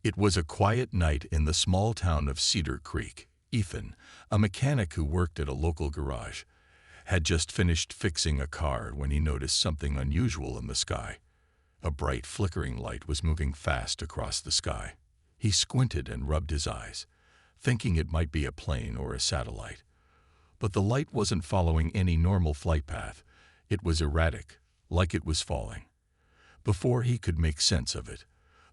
It was a quiet night in the small town of Cedar Creek. Ethan, a mechanic who worked at a local garage, had just finished fixing a car when he noticed something unusual in the sky. A bright flickering light was moving fast across the sky. He squinted and rubbed his eyes, thinking it might be a plane or a satellite. But the light wasn't following any normal flight path. It was erratic, like it was falling. Before he could make sense of it,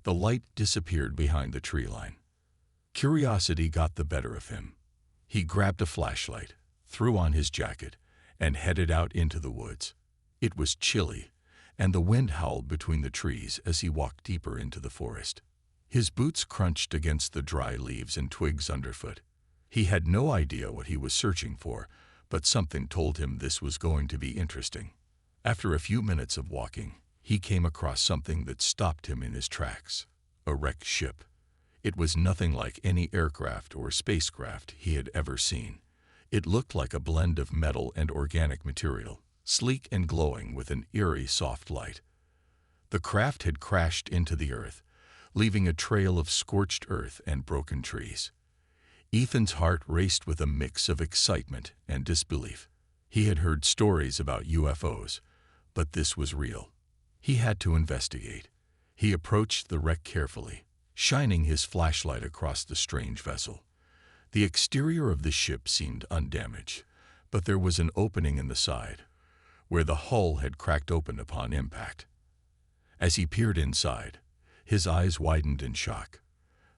the light disappeared behind the tree line. Curiosity got the better of him. He grabbed a flashlight, threw on his jacket, and headed out into the woods. It was chilly, and the wind howled between the trees as he walked deeper into the forest. His boots crunched against the dry leaves and twigs underfoot. He had no idea what he was searching for, but something told him this was going to be interesting. After a few minutes of walking, he came across something that stopped him in his tracks. A wrecked ship. It was nothing like any aircraft or spacecraft he had ever seen. It looked like a blend of metal and organic material, sleek and glowing with an eerie soft light. The craft had crashed into the earth, leaving a trail of scorched earth and broken trees. Ethan's heart raced with a mix of excitement and disbelief. He had heard stories about UFOs, but this was real. He had to investigate. He approached the wreck carefully, shining his flashlight across the strange vessel. The exterior of the ship seemed undamaged, but there was an opening in the side, where the hull had cracked open upon impact. As he peered inside, his eyes widened in shock.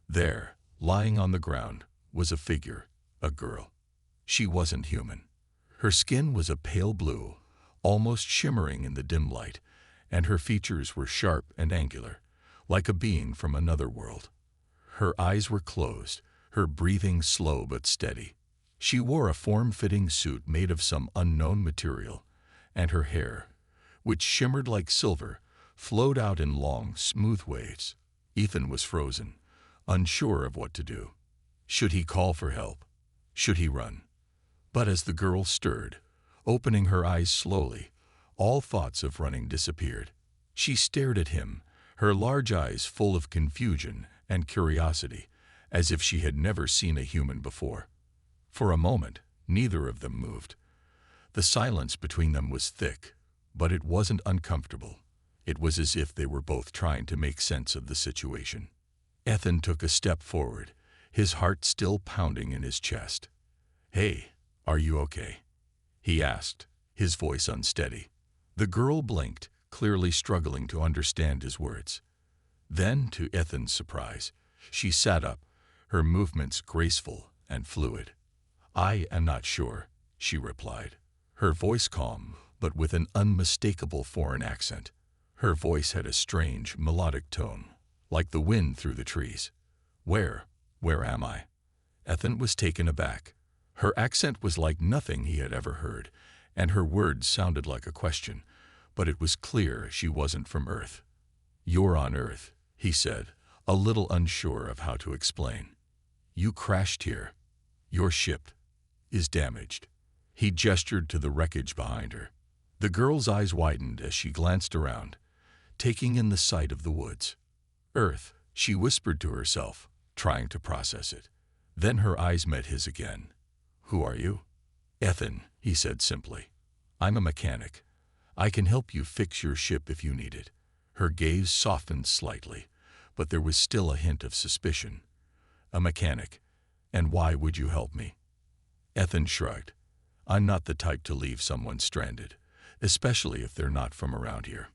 There, lying on the ground, was a figure, a girl. She wasn't human. Her skin was a pale blue, almost shimmering in the dim light, and her features were sharp and angular, like a being from another world. Her eyes were closed, her breathing slow but steady. She wore a form-fitting suit made of some unknown material, and her hair, which shimmered like silver, flowed out in long, smooth waves. Ethan was frozen, unsure of what to do. Should he call for help? Should he run? But as the girl stirred, opening her eyes slowly, all thoughts of running disappeared. She stared at him, her large eyes full of confusion and curiosity, as if she had never seen a human before. For a moment, neither of them moved. The silence between them was thick, but it wasn't uncomfortable. It was as if they were both trying to make sense of the situation. Ethan took a step forward, his heart still pounding in his chest. "Hey, are you okay?" he asked, his voice unsteady. The girl blinked, clearly struggling to understand his words. Then, to Ethan's surprise, she sat up, her movements graceful and fluid. "I am not sure," she replied, her voice calm, but with an unmistakable foreign accent. Her voice had a strange, melodic tone, like the wind through the trees. Where am I?" Ethan was taken aback. Her accent was like nothing he had ever heard, and her words sounded like a question, but it was clear she wasn't from Earth. "You're on Earth," he said, a little unsure of how to explain. "You crashed here. Your ship is damaged." He gestured to the wreckage behind her. The girl's eyes widened as she glanced around, taking in the sight of the woods. "Earth," she whispered to herself, trying to process it. Then her eyes met his again. "Who are you?" "Ethan," he said simply. "I'm a mechanic. I can help you fix your ship if you need it." Her gaze softened slightly, but there was still a hint of suspicion. "A mechanic. And why would you help me?" Ethan shrugged. "I'm not the type to leave someone stranded, especially if they're not from around here."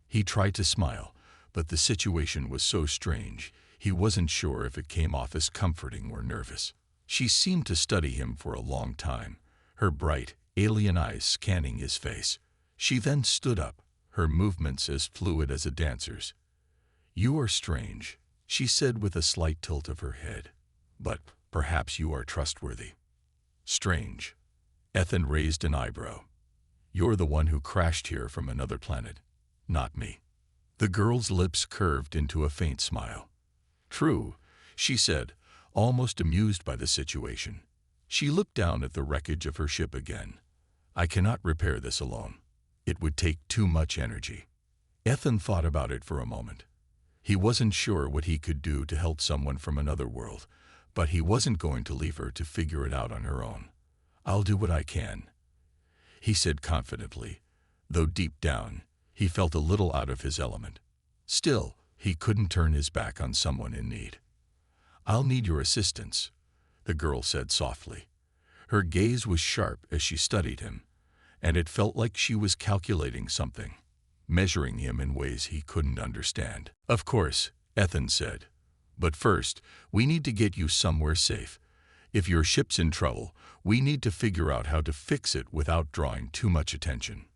He tried to smile, but the situation was so strange, he wasn't sure if it came off as comforting or nervous. She seemed to study him for a long time, her bright, alien eyes scanning his face. She then stood up, her movements as fluid as a dancer's. "You are strange," she said with a slight tilt of her head, "but perhaps you are trustworthy." "Strange?" Ethan raised an eyebrow. "You're the one who crashed here from another planet, not me." The girl's lips curved into a faint smile. "True," she said, almost amused by the situation. She looked down at the wreckage of her ship again. "I cannot repair this alone. It would take too much energy." Ethan thought about it for a moment. He wasn't sure what he could do to help someone from another world, but he wasn't going to leave her to figure it out on her own. "I'll do what I can," he said confidently, though deep down, he felt a little out of his element. Still, he couldn't turn his back on someone in need. "I'll need your assistance," the girl said softly. Her gaze was sharp as she studied him, and it felt like she was calculating something, measuring him in ways he couldn't understand. "Of course," Ethan said. "But first, we need to get you somewhere safe. If your ship's in trouble, we need to figure out how to fix it without drawing too much attention."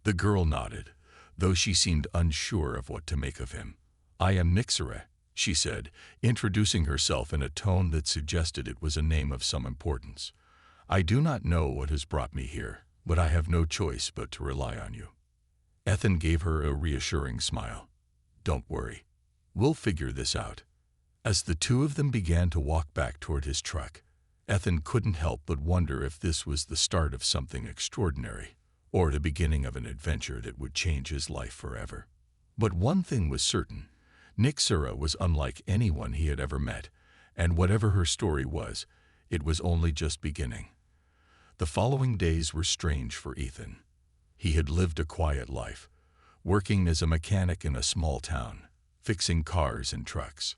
The girl nodded, though she seemed unsure of what to make of him. "I am Nixera," she said, introducing herself in a tone that suggested it was a name of some importance. "I do not know what has brought me here, but I have no choice but to rely on you." Ethan gave her a reassuring smile. "Don't worry. We'll figure this out." As the two of them began to walk back toward his truck, Ethan couldn't help but wonder if this was the start of something extraordinary, or the beginning of an adventure that would change his life forever. But one thing was certain. Nixera was unlike anyone he had ever met, and whatever her story was, it was only just beginning. The following days were strange for Ethan. He had lived a quiet life, working as a mechanic in a small town, fixing cars and trucks.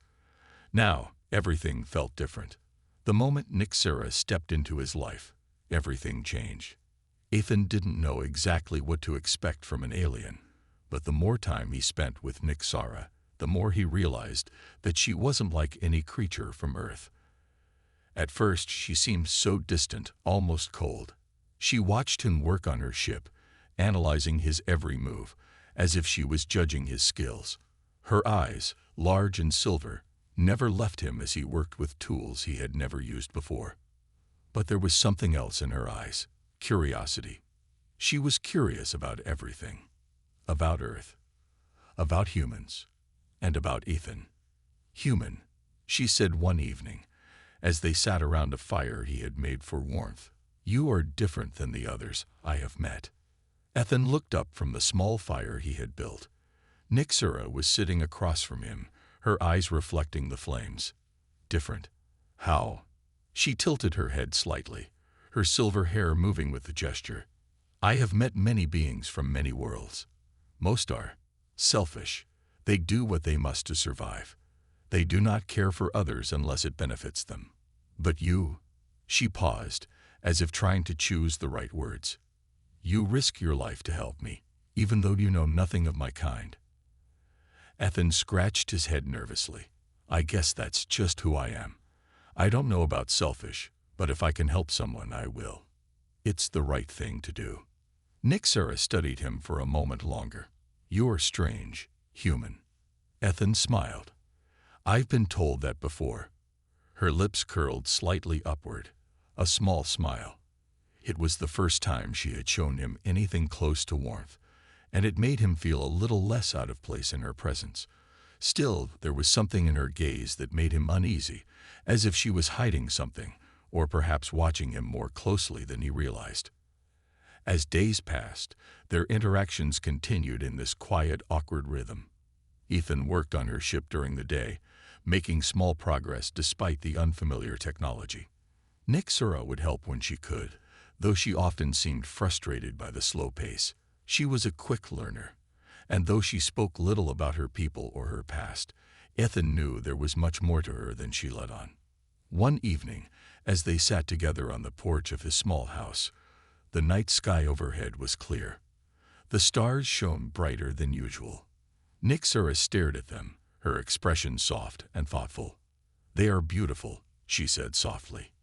Now, everything felt different. The moment Nixera stepped into his life, everything changed. Ethan didn't know exactly what to expect from an alien, but the more time he spent with Nixera, the more he realized that she wasn't like any creature from Earth. At first, she seemed so distant, almost cold. She watched him work on her ship, analyzing his every move, as if she was judging his skills. Her eyes, large and silver, never left him as he worked with tools he had never used before. But there was something else in her eyes, curiosity. She was curious about everything. About Earth, about humans, and about Ethan. "Human," she said one evening, as they sat around a fire he had made for warmth. "You are different than the others I have met." Ethan looked up from the small fire he had built. Nixera was sitting across from him, her eyes reflecting the flames. "Different? How?" She tilted her head slightly, her silver hair moving with the gesture. "I have met many beings from many worlds. Most are selfish. They do what they must to survive. They do not care for others unless it benefits them. But you," she paused, as if trying to choose the right words. "You risk your life to help me, even though you know nothing of my kind." Ethan scratched his head nervously. "I guess that's just who I am. I don't know about selfish, but if I can help someone, I will. It's the right thing to do." Nixera studied him for a moment longer. "You're strange, human." Ethan smiled. "I've been told that before." Her lips curled slightly upward, a small smile. It was the first time she had shown him anything close to warmth, and it made him feel a little less out of place in her presence. Still, there was something in her gaze that made him uneasy, as if she was hiding something, or perhaps watching him more closely than he realized. As days passed, their interactions continued in this quiet, awkward rhythm. Ethan worked on her ship during the day, making small progress despite the unfamiliar technology. Nixera would help when she could, though she often seemed frustrated by the slow pace. She was a quick learner, and though she spoke little about her people or her past, Ethan knew there was much more to her than she let on. One evening, as they sat together on the porch of his small house, the night sky overhead was clear. The stars shone brighter than usual. Nixera stared at them, her expression soft and thoughtful. "They are beautiful," she said softly.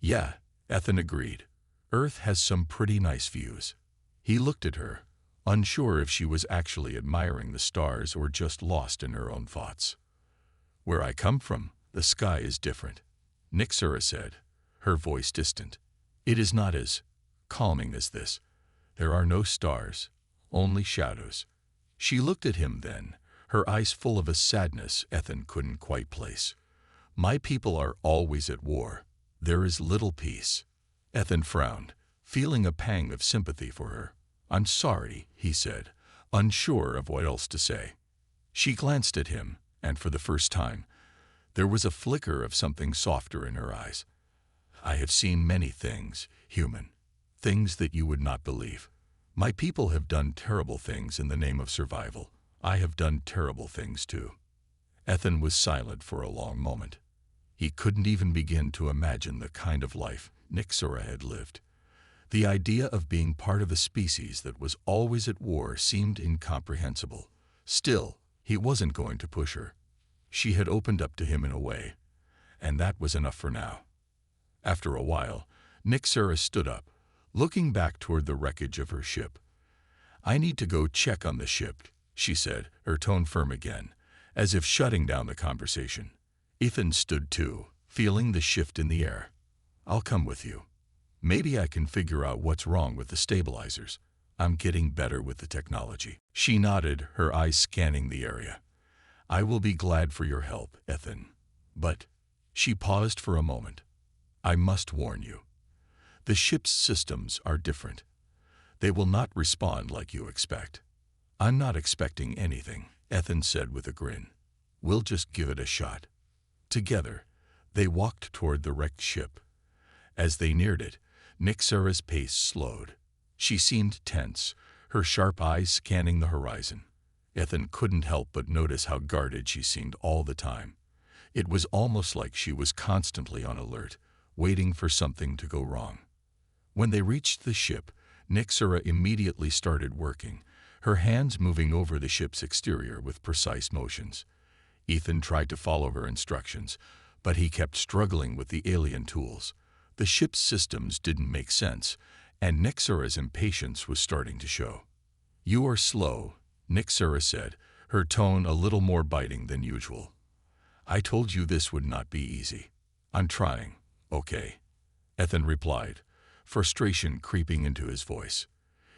"Yeah," Ethan agreed. "Earth has some pretty nice views." He looked at her, unsure if she was actually admiring the stars or just lost in her own thoughts. "Where I come from, the sky is different," Nixera said, her voice distant. "It is not as calming as this. There are no stars, only shadows." She looked at him then, her eyes full of a sadness Ethan couldn't quite place. "My people are always at war. There is little peace." Ethan frowned, feeling a pang of sympathy for her. "I'm sorry," he said, unsure of what else to say. She glanced at him, and for the first time, there was a flicker of something softer in her eyes. I have seen many things, human, things that you would not believe. My people have done terrible things in the name of survival. I have done terrible things too. Ethan was silent for a long moment. He couldn't even begin to imagine the kind of life Nyxura had lived. The idea of being part of a species that was always at war seemed incomprehensible. Still, he wasn't going to push her. She had opened up to him in a way, and that was enough for now. After a while, Nyxura stood up, looking back toward the wreckage of her ship. "I need to go check on the ship," she said, her tone firm again, as if shutting down the conversation. Ethan stood too, feeling the shift in the air. "I'll come with you. Maybe I can figure out what's wrong with the stabilizers. I'm getting better with the technology." She nodded, her eyes scanning the area. "I will be glad for your help, Ethan. But," she paused for a moment, "I must warn you. The ship's systems are different. They will not respond like you expect." "I'm not expecting anything," Ethan said with a grin. "We'll just give it a shot." Together, they walked toward the wrecked ship. As they neared it, Nyxura's pace slowed. She seemed tense, her sharp eyes scanning the horizon. Ethan couldn't help but notice how guarded she seemed all the time. It was almost like she was constantly on alert, waiting for something to go wrong. When they reached the ship, Nyxura immediately started working, her hands moving over the ship's exterior with precise motions. Ethan tried to follow her instructions, but he kept struggling with the alien tools. The ship's systems didn't make sense, and Nyxura's impatience was starting to show. "You are slow," Nyxura said, her tone a little more biting than usual. "I told you this would not be easy. I'm trying, okay?" Ethan replied, frustration creeping into his voice.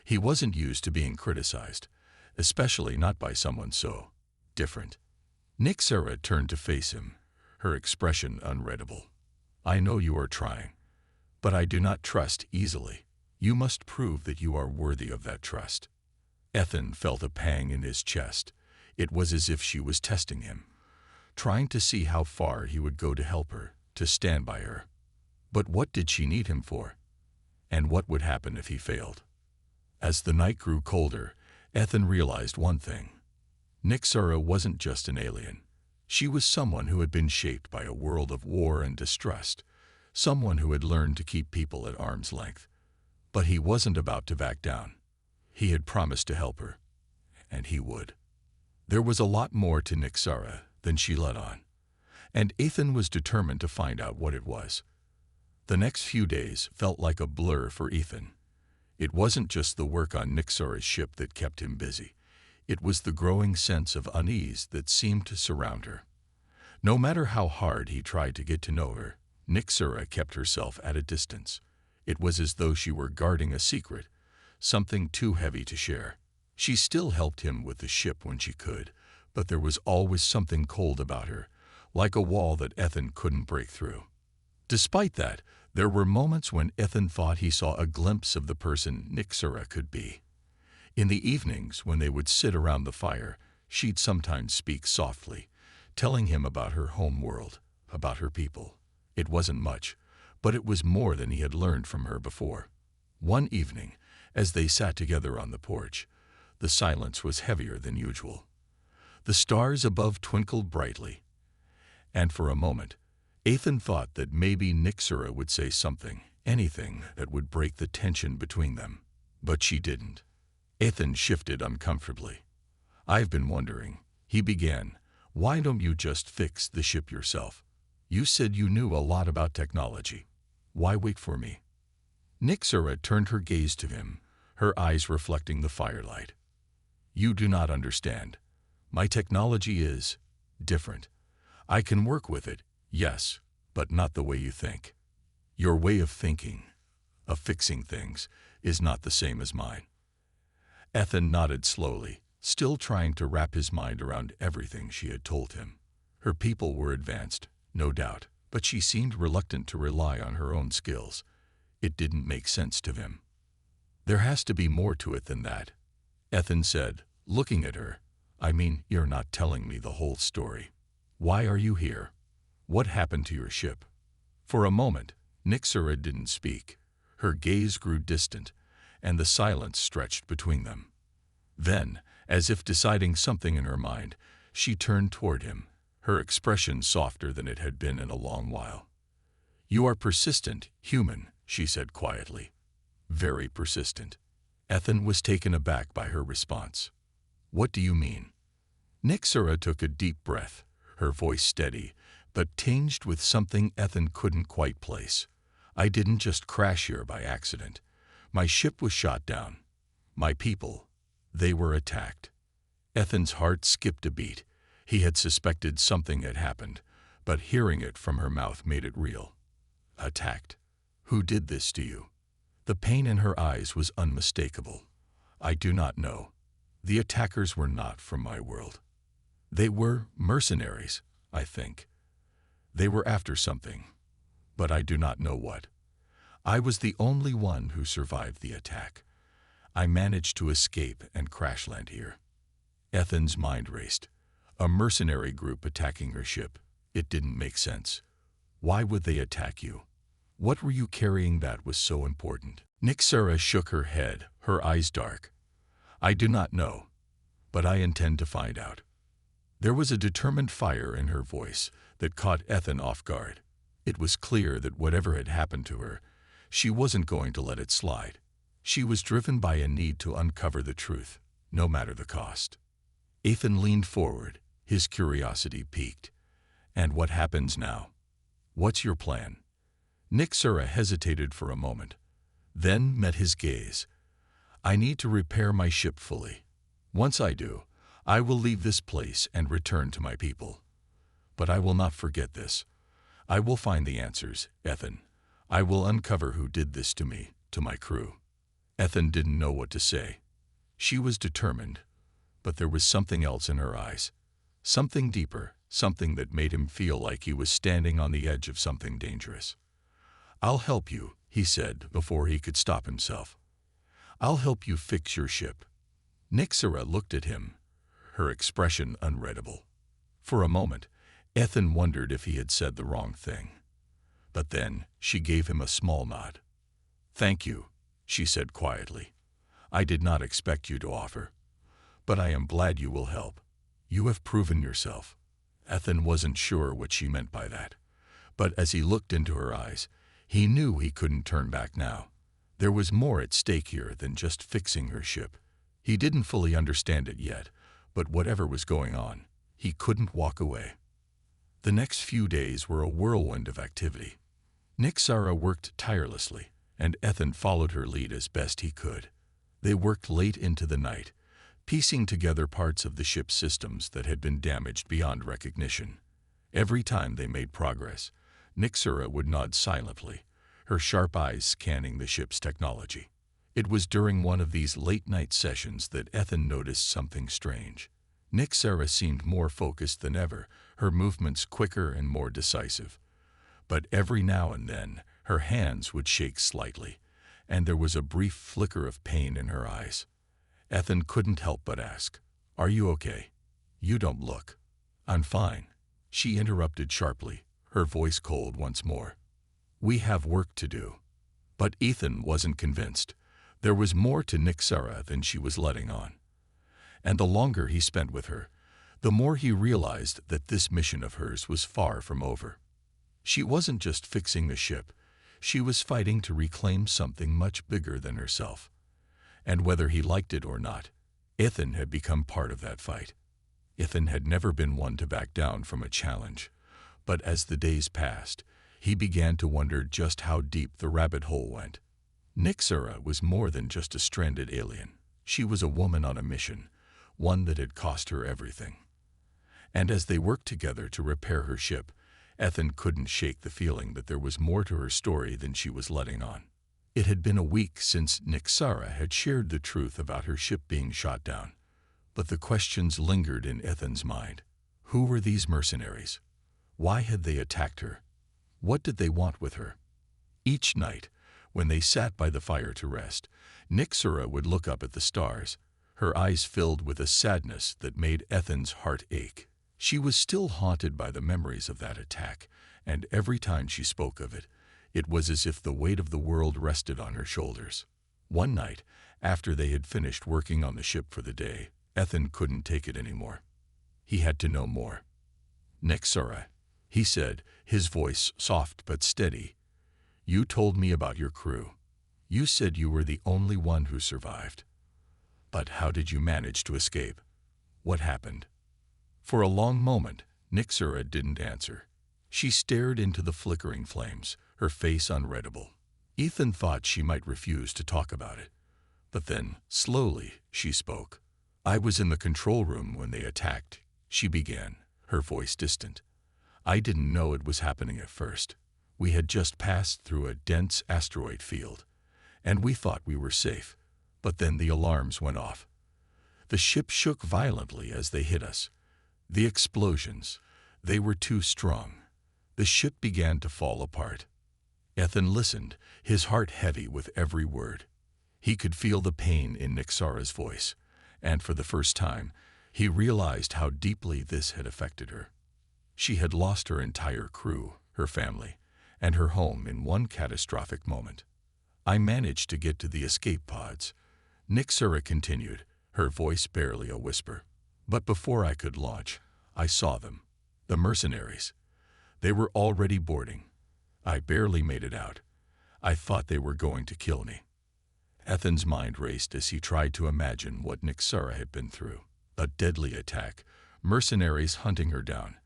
He wasn't used to being criticized, especially not by someone so different. Nyxura turned to face him, her expression unreadable. "I know you are trying, but I do not trust easily. You must prove that you are worthy of that trust." Ethan felt a pang in his chest. It was as if she was testing him, trying to see how far he would go to help her, to stand by her. But what did she need him for? And what would happen if he failed? As the night grew colder, Ethan realized one thing. Nyxura wasn't just an alien. She was someone who had been shaped by a world of war and distrust, someone who had learned to keep people at arm's length. But he wasn't about to back down. He had promised to help her, and he would. There was a lot more to Nyxura than she let on, and Ethan was determined to find out what it was. The next few days felt like a blur for Ethan. It wasn't just the work on Nyxura's ship that kept him busy. It was the growing sense of unease that seemed to surround her. No matter how hard he tried to get to know her, Nyxura kept herself at a distance. It was as though she were guarding a secret, something too heavy to share. She still helped him with the ship when she could, but there was always something cold about her, like a wall that Ethan couldn't break through. Despite that, there were moments when Ethan thought he saw a glimpse of the person Nyxura could be. In the evenings, when they would sit around the fire, she'd sometimes speak softly, telling him about her home world, about her people. It wasn't much, but it was more than he had learned from her before. One evening, as they sat together on the porch, the silence was heavier than usual. The stars above twinkled brightly, and for a moment, Ethan thought that maybe Nyxura would say something, anything that would break the tension between them. But she didn't. Ethan shifted uncomfortably. "I've been wondering," he began, "why don't you just fix the ship yourself? You said you knew a lot about technology. Why wait for me?" Nyxura turned her gaze to him, her eyes reflecting the firelight. "You do not understand. My technology is different. I can work with it, yes, but not the way you think. Your way of thinking, of fixing things, is not the same as mine." Ethan nodded slowly, still trying to wrap his mind around everything she had told him. Her people were advanced, no doubt, but she seemed reluctant to rely on her own skills. It didn't make sense to him. "There has to be more to it than that," Ethan said, looking at her. I mean, you're not telling me the whole story. Why are you here? What happened to your ship? For a moment, Nixera didn't speak. Her gaze grew distant, and the silence stretched between them. Then, as if deciding something in her mind, she turned toward him, her expression softer than it had been in a long while. You are persistent, human, she said quietly. Very persistent. Ethan was taken aback by her response. What do you mean? Nixera took a deep breath, her voice steady, but tinged with something Ethan couldn't quite place. I didn't just crash here by accident. My ship was shot down. My people, they were attacked. Ethan's heart skipped a beat. He had suspected something had happened, but hearing it from her mouth made it real. Attacked? Who did this to you? The pain in her eyes was unmistakable. I do not know. The attackers were not from my world. They were mercenaries, I think. They were after something, but I do not know what. I was the only one who survived the attack. I managed to escape and crash land here. Ethan's mind raced. A mercenary group attacking her ship. It didn't make sense. Why would they attack you? What were you carrying that was so important? Nixera shook her head, her eyes dark. I do not know, but I intend to find out. There was a determined fire in her voice that caught Ethan off guard. It was clear that whatever had happened to her, she wasn't going to let it slide. She was driven by a need to uncover the truth, no matter the cost. Ethan leaned forward, his curiosity piqued. And what happens now? What's your plan? Nixera hesitated for a moment, then met his gaze. I need to repair my ship fully. Once I do, I will leave this place and return to my people. But I will not forget this. I will find the answers, Ethan. I will uncover who did this to me, to my crew. Ethan didn't know what to say. She was determined, but there was something else in her eyes. Something deeper, something that made him feel like he was standing on the edge of something dangerous. I'll help you, he said before he could stop himself. I'll help you fix your ship. Nixera looked at him, her expression unreadable. For a moment, Ethan wondered if he had said the wrong thing. But then she gave him a small nod. Thank you, she said quietly. I did not expect you to offer, but I am glad you will help. You have proven yourself. Ethan wasn't sure what she meant by that, but as he looked into her eyes, he knew he couldn't turn back now. There was more at stake here than just fixing her ship. He didn't fully understand it yet, but whatever was going on, he couldn't walk away. The next few days were a whirlwind of activity. Nixera worked tirelessly, and Ethan followed her lead as best he could. They worked late into the night, piecing together parts of the ship's systems that had been damaged beyond recognition. Every time they made progress, Nixera would nod silently, her sharp eyes scanning the ship's technology. It was during one of these late-night sessions that Ethan noticed something strange. Nixera seemed more focused than ever, her movements quicker and more decisive. But every now and then, her hands would shake slightly, and there was a brief flicker of pain in her eyes. Ethan couldn't help but ask, "Are you okay? You don't look." "I'm fine," she interrupted sharply, her voice cold once more. "We have work to do." But Ethan wasn't convinced. There was more to Nixera than she was letting on. And the longer he spent with her, the more he realized that this mission of hers was far from over. She wasn't just fixing the ship, she was fighting to reclaim something much bigger than herself. And whether he liked it or not, Ethan had become part of that fight. Ethan had never been one to back down from a challenge, but as the days passed, he began to wonder just how deep the rabbit hole went. Nixera was more than just a stranded alien. She was a woman on a mission, one that had cost her everything. And as they worked together to repair her ship, Ethan couldn't shake the feeling that there was more to her story than she was letting on. It had been a week since Nixera had shared the truth about her ship being shot down, but the questions lingered in Ethan's mind. Who were these mercenaries? Why had they attacked her? What did they want with her? Each night, when they sat by the fire to rest, Nixera would look up at the stars, Her eyes filled with a sadness that made Ethan's heart ache. She was still haunted by the memories of that attack, and every time she spoke of it, it was as if the weight of the world rested on her shoulders. One night, after they had finished working on the ship for the day, Ethan couldn't take it anymore. He had to know more. "Nixara," he said, his voice soft but steady. "You told me about your crew. You said you were the only one who survived. But how did you manage to escape? What happened?" For a long moment, Nixara didn't answer. She stared into the flickering flames, her face unreadable. Ethan thought she might refuse to talk about it. But then, slowly, she spoke. "I was in the control room when they attacked," she began, her voice distant. "I didn't know it was happening at first. We had just passed through a dense asteroid field, and we thought we were safe. But then the alarms went off. The ship shook violently as they hit us. The explosions, they were too strong. The ship began to fall apart." Ethan listened, his heart heavy with every word. He could feel the pain in Nixara's voice, and for the first time, he realized how deeply this had affected her. She had lost her entire crew, her family, and her home in one catastrophic moment. "I managed to get to the escape pods," Nixara continued, her voice barely a whisper. "But before I could launch, I saw them, the mercenaries. They were already boarding. I barely made it out. I thought they were going to kill me." Ethan's mind raced as he tried to imagine what Nixara had been through. A deadly attack, mercenaries hunting her down.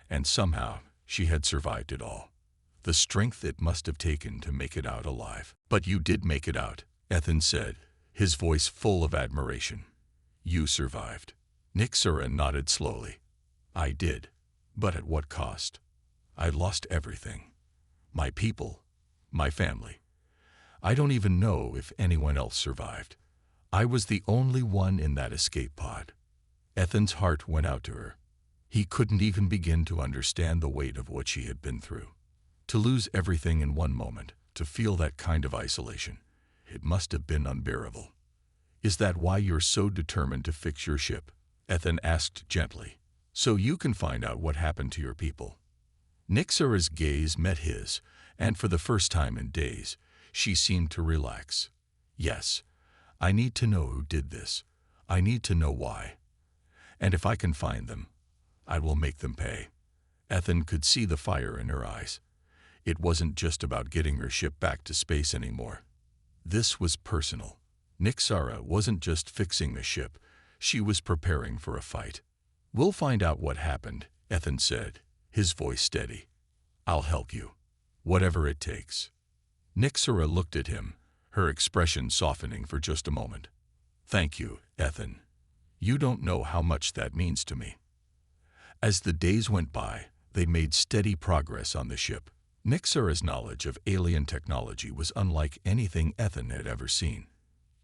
And somehow, she had survived it all. The strength it must have taken to make it out alive. "But you did make it out," Ethan said, his voice full of admiration. "You survived." Nixara nodded slowly. "I did, but at what cost? I lost everything. My people, my family. I don't even know if anyone else survived. I was the only one in that escape pod." Ethan's heart went out to her. He couldn't even begin to understand the weight of what she had been through. To lose everything in one moment, to feel that kind of isolation, it must have been unbearable. "Is that why you're so determined to fix your ship?" Ethan asked gently. "So you can find out what happened to your people?" Nixara's gaze met his, and for the first time in days, she seemed to relax. "Yes, I need to know who did this. I need to know why. And if I can find them, I will make them pay." Ethan could see the fire in her eyes. It wasn't just about getting her ship back to space anymore. This was personal. Nixara wasn't just fixing the ship, she was preparing for a fight. "We'll find out what happened," Ethan said, his voice steady. "I'll help you, whatever it takes." Nixara looked at him, her expression softening for just a moment. "Thank you, Ethan. You don't know how much that means to me." As the days went by, they made steady progress on the ship. Nixara's knowledge of alien technology was unlike anything Ethan had ever seen.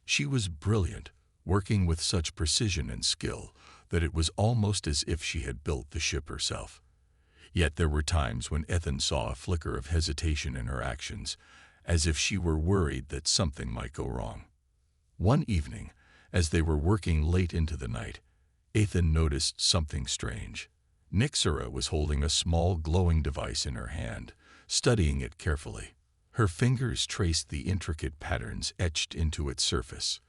She was brilliant, working with such precision and skill that it was almost as if she had built the ship herself. Yet there were times when Ethan saw a flicker of hesitation in her actions, as if she were worried that something might go wrong. One evening, as they were working late into the night, Ethan noticed something strange. Nixara was holding a small glowing device in her hand, studying it carefully. Her fingers traced the intricate patterns etched into its surface.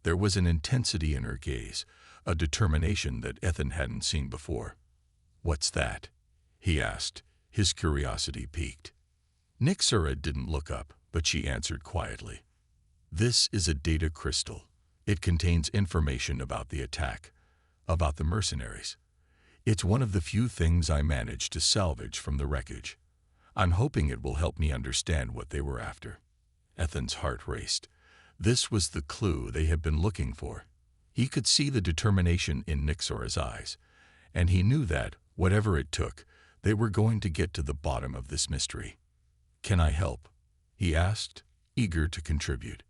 There was an intensity in her gaze, a determination that Ethan hadn't seen before. "What's that?" he asked, his curiosity piqued. Nixara didn't look up, but she answered quietly. "This is a data crystal. It contains information about the attack, about the mercenaries. It's one of the few things I managed to salvage from the wreckage. I'm hoping it will help me understand what they were after." Ethan's heart raced. This was the clue they had been looking for. He could see the determination in Nixara's eyes, and he knew that, whatever it took, they were going to get to the bottom of this mystery. "Can I help?" he asked, eager to contribute.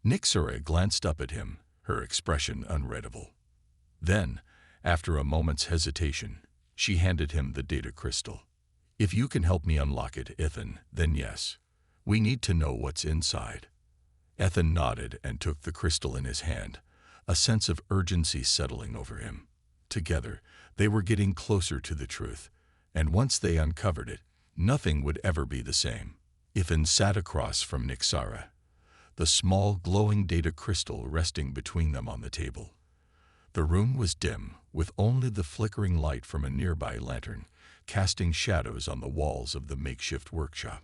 Nixara glanced up at him, her expression unreadable. Then, after a moment's hesitation, she handed him the data crystal. "If you can help me unlock it, Ethan, then yes. We need to know what's inside." Ethan nodded and took the crystal in his hand, a sense of urgency settling over him. Together, they were getting closer to the truth, and once they uncovered it, nothing would ever be the same. Ethan sat across from Nixara, the small glowing data crystal resting between them on the table. The room was dim, with only the flickering light from a nearby lantern casting shadows on the walls of the makeshift workshop.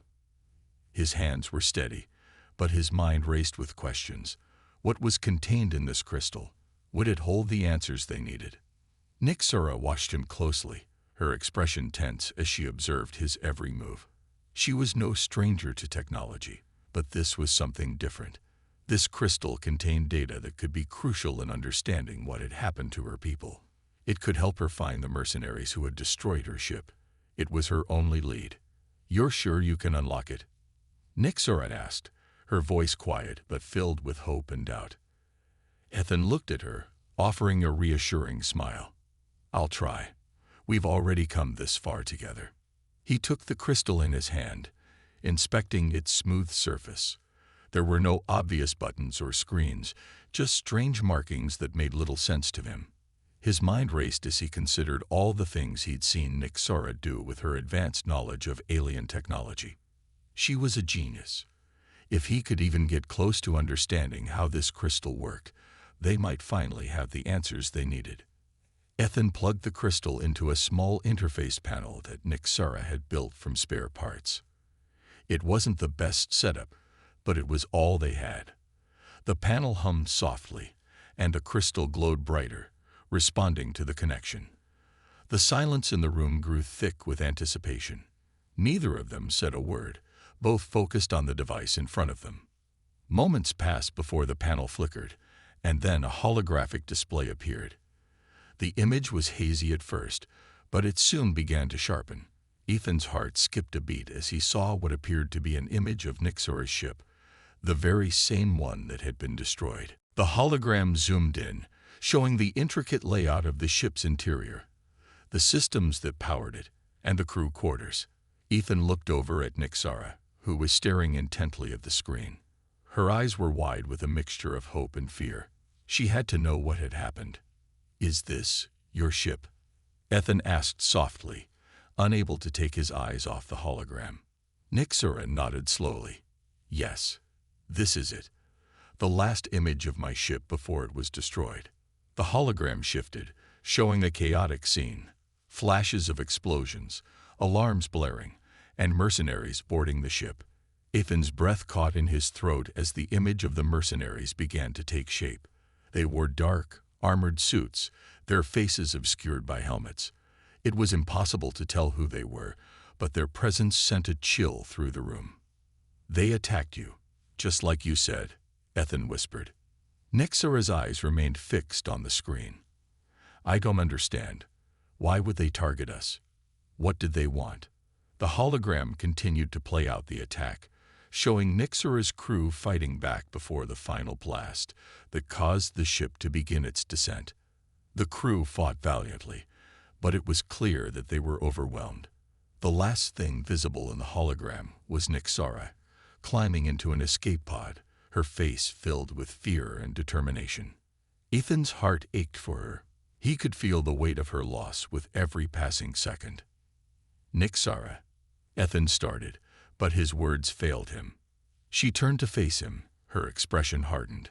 His hands were steady, but his mind raced with questions. What was contained in this crystal? Would it hold the answers they needed? Nixara watched him closely, her expression tense as she observed his every move. She was no stranger to technology, but this was something different. This crystal contained data that could be crucial in understanding what had happened to her people. It could help her find the mercenaries who had destroyed her ship. It was her only lead. "You're sure you can unlock it?" Nixara asked, her voice quiet but filled with hope and doubt. Ethan looked at her, offering a reassuring smile. "I'll try. We've already come this far together." He took the crystal in his hand, inspecting its smooth surface. There were no obvious buttons or screens, just strange markings that made little sense to him. His mind raced as he considered all the things he'd seen Nixara do with her advanced knowledge of alien technology. She was a genius. If he could even get close to understanding how this crystal worked, they might finally have the answers they needed. Ethan plugged the crystal into a small interface panel that Nixara had built from spare parts. It wasn't the best setup, but it was all they had. The panel hummed softly, and the crystal glowed brighter, responding to the connection. The silence in the room grew thick with anticipation. Neither of them said a word, both focused on the device in front of them. Moments passed before the panel flickered, and then a holographic display appeared. The image was hazy at first, but it soon began to sharpen. Ethan's heart skipped a beat as he saw what appeared to be an image of Nixara's ship, the very same one that had been destroyed. The hologram zoomed in, showing the intricate layout of the ship's interior, the systems that powered it, and the crew quarters. Ethan looked over at Nixara, who was staring intently at the screen. Her eyes were wide with a mixture of hope and fear. She had to know what had happened. "Is this your ship?" Ethan asked softly, unable to take his eyes off the hologram. Nixara nodded slowly. "Yes, this is it. The last image of my ship before it was destroyed." The hologram shifted, showing a chaotic scene. Flashes of explosions, alarms blaring, and mercenaries boarding the ship. Ethan's breath caught in his throat as the image of the mercenaries began to take shape. They wore dark, armored suits, their faces obscured by helmets. It was impossible to tell who they were, but their presence sent a chill through the room. "They attacked you, just like you said," Ethan whispered. Nixara's eyes remained fixed on the screen. "I don't understand. Why would they target us? What did they want?" The hologram continued to play out the attack, showing Nixara's crew fighting back before the final blast that caused the ship to begin its descent. The crew fought valiantly, but it was clear that they were overwhelmed. The last thing visible in the hologram was Nixara, climbing into an escape pod, her face filled with fear and determination. Ethan's heart ached for her. He could feel the weight of her loss with every passing second. "Nixara," Ethan started, but his words failed him. She turned to face him, her expression hardened.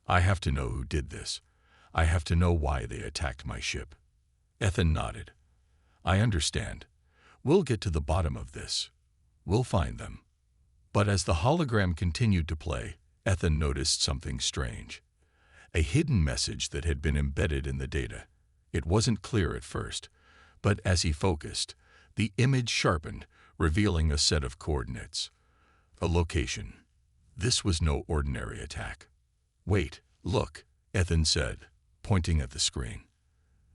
"I have to know who did this. I have to know why they attacked my ship." Ethan nodded. "I understand. We'll get to the bottom of this. We'll find them." But as the hologram continued to play, Ethan noticed something strange. A hidden message that had been embedded in the data. It wasn't clear at first, but as he focused, the image sharpened, revealing a set of coordinates. A location. This was no ordinary attack. "Wait, look," Ethan said, pointing at the screen.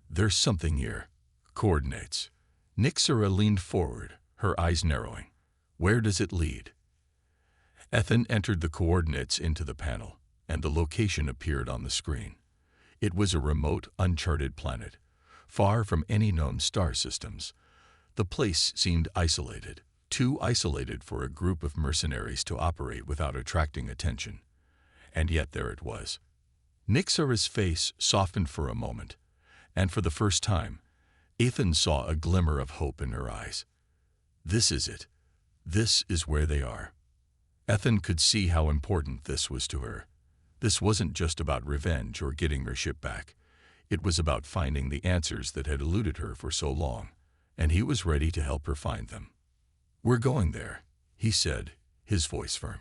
"There's something here. Coordinates." Nixara leaned forward, her eyes narrowing. "Where does it lead?" Ethan entered the coordinates into the panel, and the location appeared on the screen. It was a remote, uncharted planet, far from any known star systems. The place seemed isolated, too isolated for a group of mercenaries to operate without attracting attention. And yet there it was. Nixara's face softened for a moment, and for the first time, Ethan saw a glimmer of hope in her eyes. This is it. This is where they are. Ethan could see how important this was to her. This wasn't just about revenge or getting her ship back. It was about finding the answers that had eluded her for so long, and he was ready to help her find them. "We're going there," he said, his voice firm.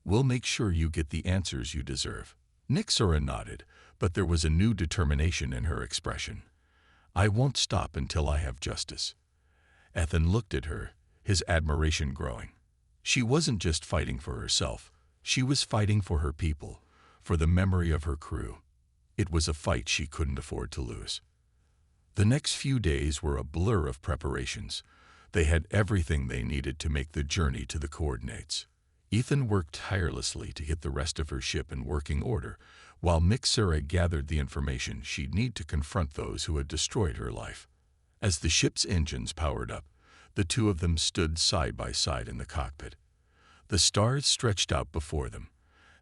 "We'll make sure you get the answers you deserve." Nixara nodded, but there was a new determination in her expression. "I won't stop until I have justice." Ethan looked at her, his admiration growing. She wasn't just fighting for herself. She was fighting for her people, for the memory of her crew. It was a fight she couldn't afford to lose. The next few days were a blur of preparations. They had everything they needed to make the journey to the coordinates. Ethan worked tirelessly to get the rest of her ship in working order, while Nixara gathered the information she'd need to confront those who had destroyed her life. As the ship's engines powered up, the two of them stood side by side in the cockpit. The stars stretched out before them,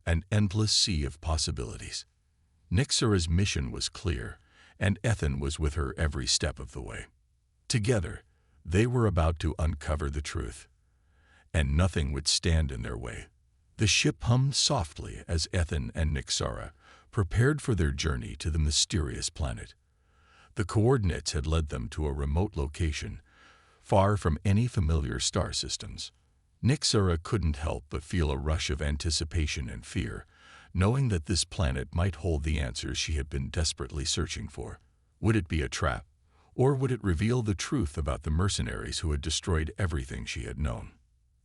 an endless sea of possibilities. Nixara's mission was clear, and Ethan was with her every step of the way. Together, they were about to uncover the truth, and nothing would stand in their way. The ship hummed softly as Ethan and Nixara prepared for their journey to the mysterious planet. The coordinates had led them to a remote location, far from any familiar star systems. Nixara couldn't help but feel a rush of anticipation and fear, knowing that this planet might hold the answers she had been desperately searching for. Would it be a trap, or would it reveal the truth about the mercenaries who had destroyed everything she had known?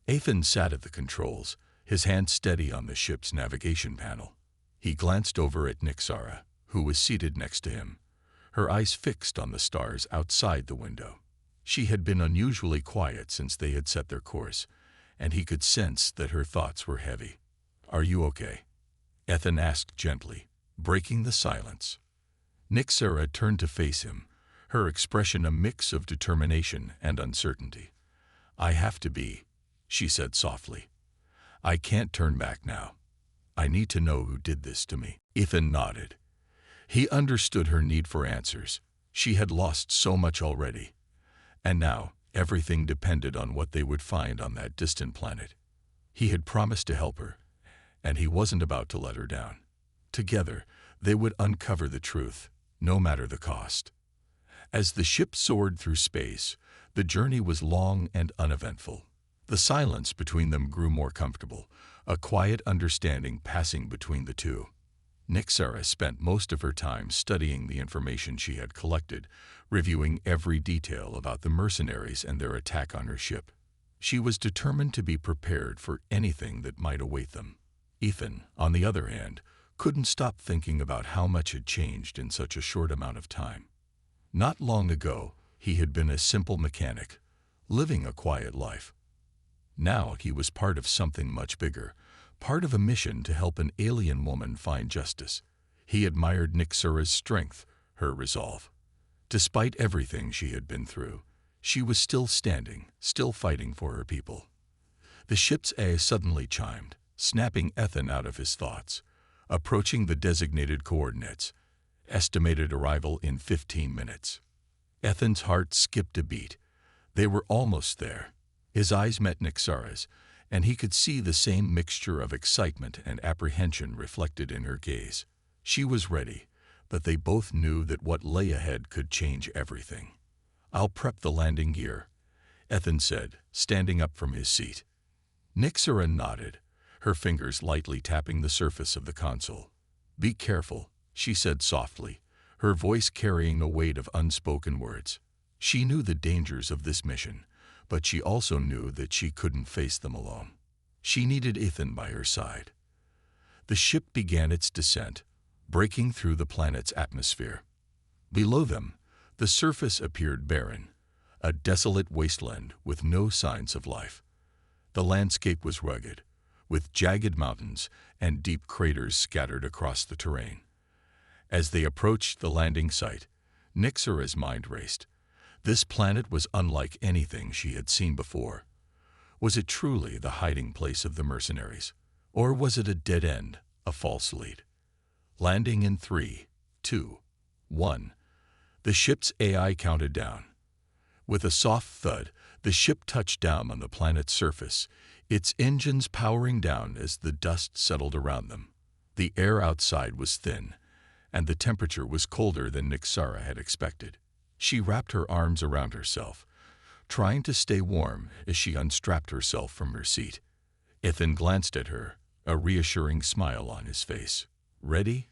Ethan sat at the controls, his hand steady on the ship's navigation panel. He glanced over at Nixara, who was seated next to him, her eyes fixed on the stars outside the window. She had been unusually quiet since they had set their course, and he could sense that her thoughts were heavy. "Are you okay?" Ethan asked gently, breaking the silence. Nixara turned to face him, her expression a mix of determination and uncertainty. "I have to be," she said softly. "I can't turn back now. I need to know who did this to me." Ethan nodded. He understood her need for answers. She had lost so much already, and now everything depended on what they would find on that distant planet. He had promised to help her, and he wasn't about to let her down. Together, they would uncover the truth, no matter the cost. As the ship soared through space, the journey was long and uneventful. The silence between them grew more comfortable, a quiet understanding passing between the two. Nixara spent most of her time studying the information she had collected, reviewing every detail about the mercenaries and their attack on her ship. She was determined to be prepared for anything that might await them. Ethan, on the other hand, couldn't stop thinking about how much had changed in such a short amount of time. Not long ago, he had been a simple mechanic, living a quiet life. Now he was part of something much bigger, part of a mission to help an alien woman find justice. He admired Nixara's strength, her resolve. Despite everything she had been through, she was still standing, still fighting for her people. The ship's A suddenly chimed, snapping Ethan out of his thoughts. Approaching the designated coordinates. Estimated arrival in 15 minutes. Ethan's heart skipped a beat. They were almost there. His eyes met Nixara's, and he could see the same mixture of excitement and apprehension reflected in her gaze. She was ready, but they both knew that what lay ahead could change everything. "I'll prep the landing gear," Ethan said, standing up from his seat. Nixara nodded, her fingers lightly tapping the surface of the console. "Be careful," she said softly, her voice carrying a weight of unspoken words. She knew the dangers of this mission, but she also knew that she couldn't face them alone. She needed Ethan by her side. The ship began its descent, breaking through the planet's atmosphere. Below them, the surface appeared barren, a desolate wasteland with no signs of life. The landscape was rugged, with jagged mountains and deep craters scattered across the terrain. As they approached the landing site, Nixara's mind raced. This planet was unlike anything she had seen before. Was it truly the hiding place of the mercenaries? Or was it a dead end, a false lead? Landing in 3, 2, 1. The ship's AI counted down. With a soft thud, the ship touched down on the planet's surface, its engines powering down as the dust settled around them. The air outside was thin, and the temperature was colder than Nixara had expected. She wrapped her arms around herself, trying to stay warm as she unstrapped herself from her seat. Ethan glanced at her, a reassuring smile on his face. "Ready?"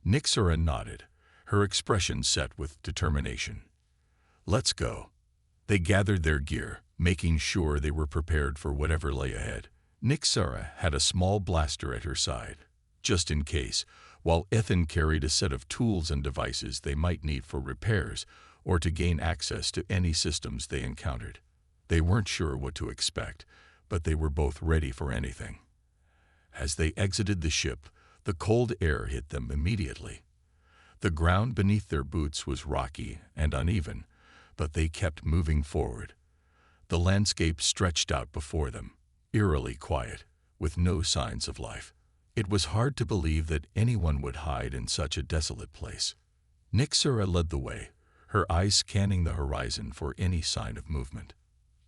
Nixara nodded, her expression set with determination. "Let's go." They gathered their gear, making sure they were prepared for whatever lay ahead. Nixara had a small blaster at her side, just in case, while Ethan carried a set of tools and devices they might need for repairs or to gain access to any systems they encountered. They weren't sure what to expect, but they were both ready for anything. As they exited the ship, the cold air hit them immediately. The ground beneath their boots was rocky and uneven, but they kept moving forward. The landscape stretched out before them, eerily quiet, with no signs of life. It was hard to believe that anyone would hide in such a desolate place. Nixara led the way, her eyes scanning the horizon for any sign of movement.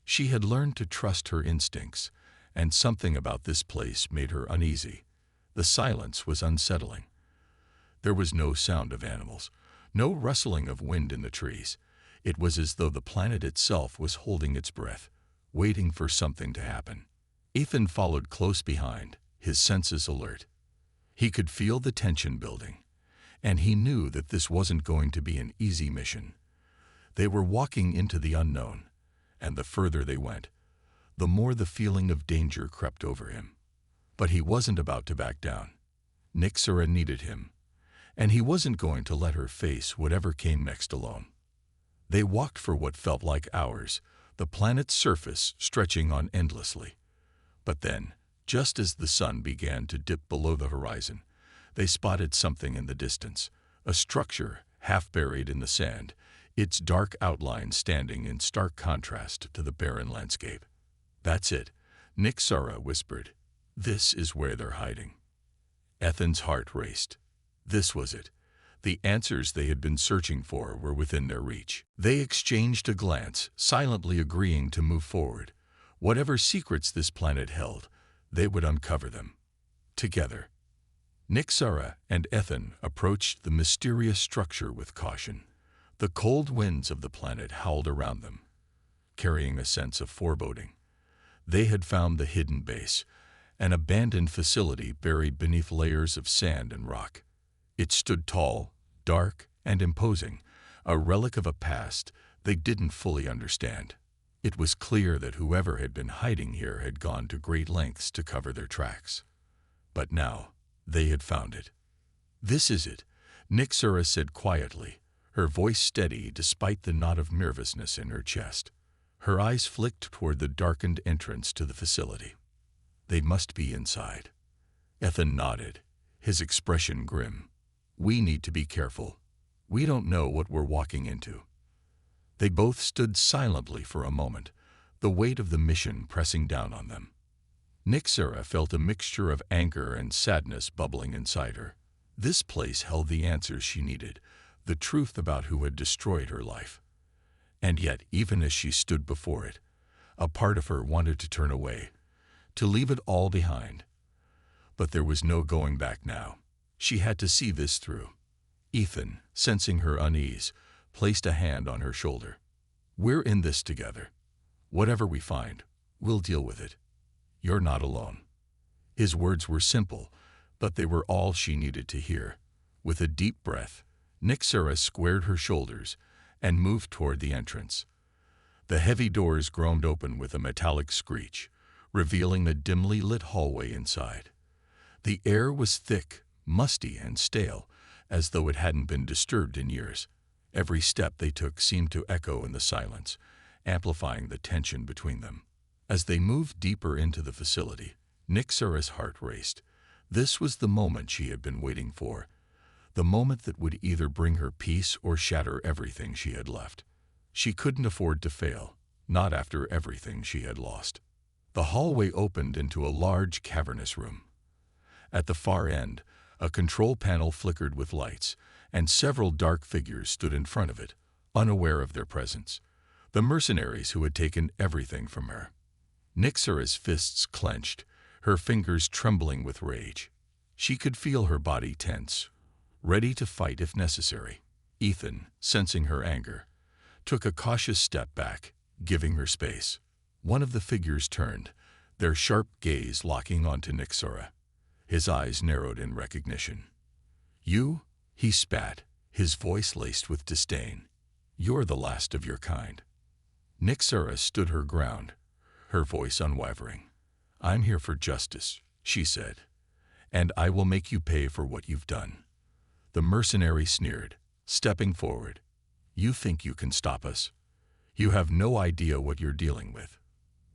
She had learned to trust her instincts, and something about this place made her uneasy. The silence was unsettling. There was no sound of animals, no rustling of wind in the trees. It was as though the planet itself was holding its breath, waiting for something to happen. Ethan followed close behind, his senses alert. He could feel the tension building, and he knew that this wasn't going to be an easy mission. They were walking into the unknown, and the further they went, the more the feeling of danger crept over him. But he wasn't about to back down. Nixara needed him, and he wasn't going to let her face whatever came next alone. They walked for what felt like hours, the planet's surface stretching on endlessly. But then, just as the sun began to dip below the horizon, they spotted something in the distance, a structure half buried in the sand, its dark outline standing in stark contrast to the barren landscape. "That's it," Nixara whispered. "This is where they're hiding." Ethan's heart raced. This was it. The answers they had been searching for were within their reach. They exchanged a glance, silently agreeing to move forward. Whatever secrets this planet held, they would uncover them. Together. Nixara and Ethan approached the mysterious structure with caution. The cold winds of the planet howled around them, carrying a sense of foreboding. They had found the hidden base, an abandoned facility buried beneath layers of sand and rock. It stood tall, dark, and imposing, a relic of a past they didn't fully understand. It was clear that whoever had been hiding here had gone to great lengths to cover their tracks. But now, they had found it. "This is it," Nixara said quietly, her voice steady despite the knot of nervousness in her chest. Her eyes flicked toward the darkened entrance to the facility. "They must be inside." Ethan nodded, his expression grim. "We need to be careful. We don't know what we're walking into." They both stood silently for a moment, the weight of the mission pressing down on them. Nixara felt a mixture of anger and sadness bubbling inside her. This place held the answers she needed, the truth about who had destroyed her life. And yet, even as she stood before it, a part of her wanted to turn away, to leave it all behind. But there was no going back now. She had to see this through. Ethan, sensing her unease, placed a hand on her shoulder. "We're in this together. Whatever we find, we'll deal with it. You're not alone." His words were simple, but they were all she needed to hear. With a deep breath, Nixara squared her shoulders and moved toward the entrance. The heavy doors groaned open with a metallic screech, revealing a dimly lit hallway inside. The air was thick, musty, and stale, as though it hadn't been disturbed in years. Every step they took seemed to echo in the silence, amplifying the tension between them. As they moved deeper into the facility, Nixara's heart raced. This was the moment she had been waiting for, the moment that would either bring her peace or shatter everything she had left. She couldn't afford to fail, not after everything she had lost. The hallway opened into a large, cavernous room. At the far end, A control panel flickered with lights, and several dark figures stood in front of it, unaware of their presence. The mercenaries who had taken everything from her. Nyxora's fists clenched, her fingers trembling with rage. She could feel her body tense, ready to fight if necessary. Ethan, sensing her anger, took a cautious step back, giving her space. One of the figures turned, their sharp gaze locking onto Nyxora. His eyes narrowed in recognition. "You?" he spat, his voice laced with disdain. "You're the last of your kind." Nyxora stood her ground, her voice unwavering. "I'm here for justice," she said, "and I will make you pay for what you've done." The mercenary sneered, stepping forward. "You think you can stop us? You have no idea what you're dealing with."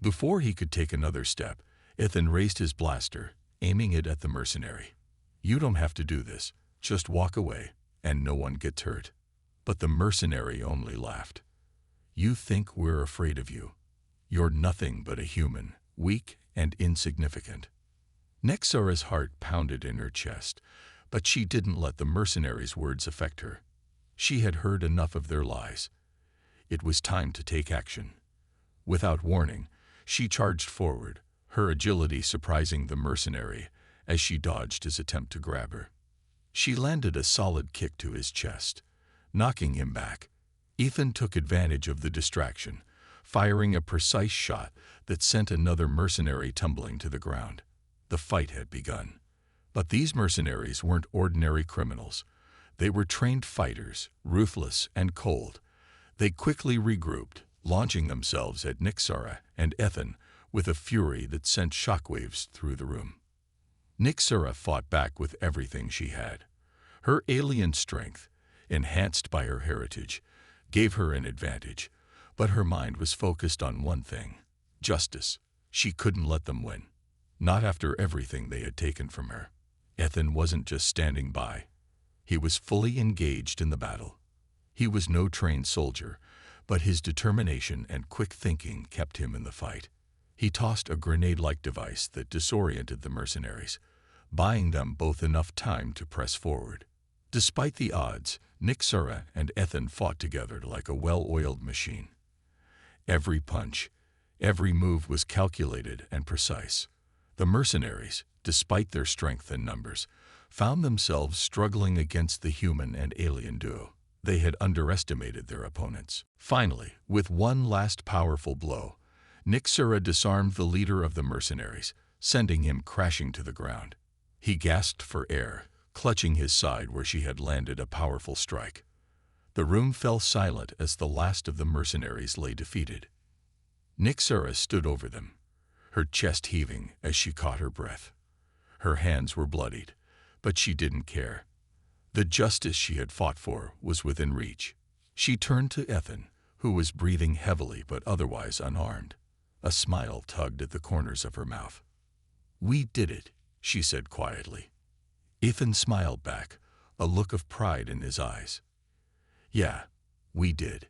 Before he could take another step, Ethan raised his blaster, aiming it at the mercenary. "You don't have to do this, just walk away, and no one gets hurt." But the mercenary only laughed. "You think we're afraid of you? You're nothing but a human, weak and insignificant." Nyxora's heart pounded in her chest, but she didn't let the mercenaries' words affect her. She had heard enough of their lies. It was time to take action. Without warning, she charged forward, her agility surprising the mercenary as she dodged his attempt to grab her. She landed a solid kick to his chest, knocking him back. Ethan took advantage of the distraction, firing a precise shot that sent another mercenary tumbling to the ground. The fight had begun. But these mercenaries weren't ordinary criminals. They were trained fighters, ruthless and cold. They quickly regrouped, launching themselves at Nyxora and Ethan with a fury that sent shockwaves through the room. Nyxora fought back with everything she had. Her alien strength, enhanced by her heritage, gave her an advantage, but her mind was focused on one thing: justice. She couldn't let them win. Not after everything they had taken from her. Ethan wasn't just standing by. He was fully engaged in the battle. He was no trained soldier, but his determination and quick thinking kept him in the fight. He tossed a grenade-like device that disoriented the mercenaries, buying them both enough time to press forward. Despite the odds, Nyxora and Ethan fought together like a well-oiled machine. Every punch, every move was calculated and precise. The mercenaries, despite their strength and numbers, found themselves struggling against the human and alien duo. They had underestimated their opponents. Finally, with one last powerful blow, Nyxora disarmed the leader of the mercenaries, sending him crashing to the ground. He gasped for air, clutching his side where she had landed a powerful strike. The room fell silent as the last of the mercenaries lay defeated. Nyxora stood over them, her chest heaving as she caught her breath. Her hands were bloodied, but she didn't care. The justice she had fought for was within reach. She turned to Ethan, who was breathing heavily but otherwise unharmed. A smile tugged at the corners of her mouth. "We did it," she said quietly. Ethan smiled back, a look of pride in his eyes. "Yeah, we did.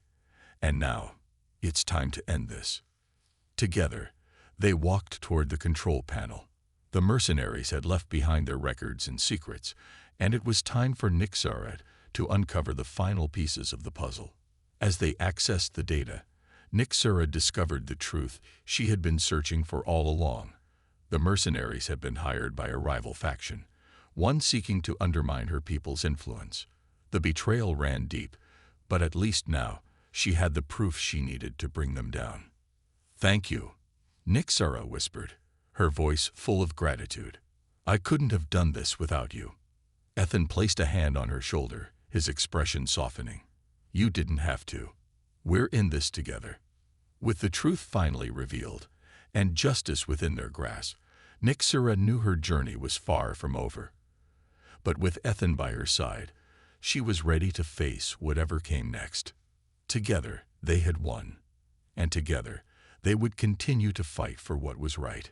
And now, it's time to end this." Together, they walked toward the control panel. The mercenaries had left behind their records and secrets, and it was time for Nyxora to uncover the final pieces of the puzzle. As they accessed the data, Nyxora discovered the truth she had been searching for all along. The mercenaries had been hired by a rival faction, one seeking to undermine her people's influence. The betrayal ran deep, but at least now she had the proof she needed to bring them down. "Thank you," Nyxora whispered, her voice full of gratitude. "I couldn't have done this without you." Ethan placed a hand on her shoulder, his expression softening. "You didn't have to. We're in this together." With the truth finally revealed, and justice within their grasp, Nyxora knew her journey was far from over. But with Ethan by her side, she was ready to face whatever came next. Together, they had won. And together, they would continue to fight for what was right.